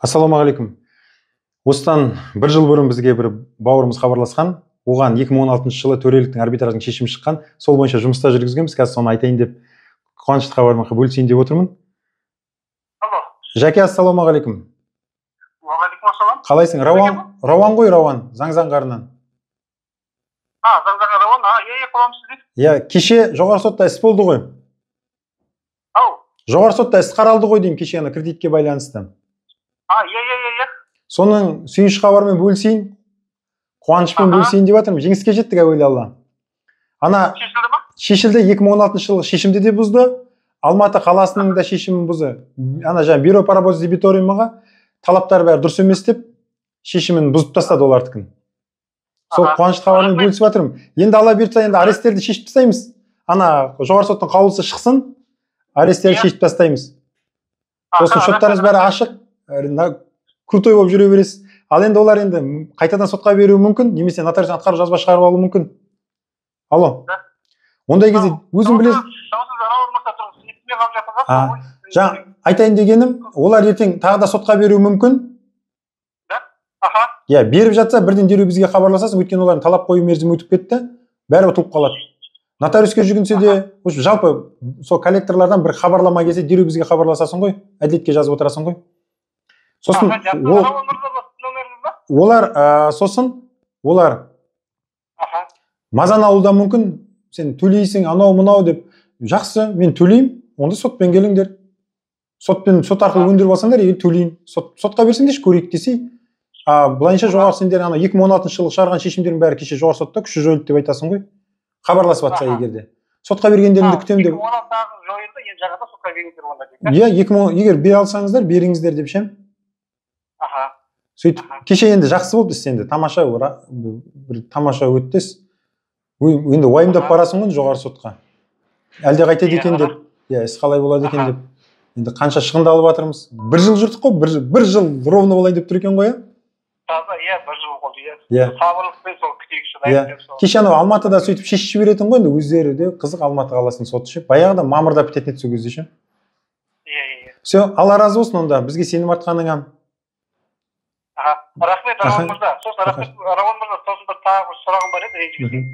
Ассалаумағалейкум. Осыдан бір жыл бұрын бізге бір бауырымыз хабарласқан. Оған 2016 жылы төреліктің арбитражының шешімі шыққан. Сол бойынша жұмыста жүргізгенбіз. Қазір соны айтайын деп қуанышты хабарымды бөлісейін деп отырмын. Алло. Жәке, ассалаумағалейкум. Уағалейкум ассалам. Қалайсың? Рауан ғой, Рауан, Заңзаңғарынан. Заңзаңға Рауан. Құлам сізді. Кеше жоғары сотта іс болды ғой. Ау. Жоғары сотта іс қаралды ғой деймін, кеше кредитке байланысты. Соның сүйініш хабарымен бөлісейін, қуанышпен бөлісейін деп жатырмын. Жеңіске жеттік, әуелі Алла. Ана шешілді, 2016 жылғы шешімді де бұзды. Алматы қаласының да шешімін бұзды. Ана жаңа бюро по работе с дебиториями талаптар бәрі дұрыс емес деп шешімін бұзып тастады олардікін. Сол қуанышты хабармен бөлісіп жатырмын. Енді Алла бұйыртса, енді аресттерді шешіп тастаймыз. Ана жоғары соттың қаулысы шықсын, аресттерді шешіп тастаймыз. Сосын шоттарыңыз бәрі ашық, крутой болып жүре бересіз. Ал енді олар енді қайтадан сотқа беруі мүмкін, немесе нотариустан атқару жазба шығарып алуы мүмкін. Алло. Ондай кезде өзің білесің. Жаңа айтайын дегенім, олар ертең тағы да сотқа беруі мүмкін. Беріп жатса, бірден дереу бізге хабарласасың, өйткені олардың талап қою мерзімі өтіп кетті, бәрі ұтылып қалады. Нотариуске жүгінсе де, жалпы сол коллекторлардан бір хабарлама келсе, дереу бізге хабарласасың ғой, әділетке жазып отырасың ғой. Сосын олар мазаны алудан мүмкін, сен төлейсің, анау мынау деп, жақсы, мен төлеймін, онда сотпен келіңдер. Сот арқылы өндіріп алсаңдар, егер төлеймін. Сотқа берсеңдер, көрейік десей. Бұлайынша жоғары сендер 2016 жылы шығарған шешімдердің бәрі кеше жоғары сотта күші жойылды деп айтасың ғой. Хабарласып жатса егерде. Сотқа бергендеріңді күтемін деп. 2016 жойылды, енді жаңада сотқа бергендер онда. Егер бере алсаңыздар, беріңіздер деп шем. Сөйтіп, кеше енді жақсы болды іс, енді тамаша өттес. Енді уайымдап барасың ғой жоғары сотқа. Әлде қайтеді екен деп, іс қалай болады екен деп. Енді қанша шығындалып жатырмыз. Бір жыл жүрдік қой, бір жыл ровно болайын деп тұр екен ғой. Бір жыл болды. Сабырлықпен сол күтейікші. Кеше Алматыда сөйтіп шешіп жіберетін ғой, өздері де қызық Алматы қаласының соты ше. Баяғыда мамырда бітетін сол кезде ше. Все, Алла разы болсын онда, бізге сенім артқаныңа. Рахмет, Рауан мырза. Сосын Рауан мырза, сосын бір тағы бір сұрағым бар еді, ренжімесеңіз.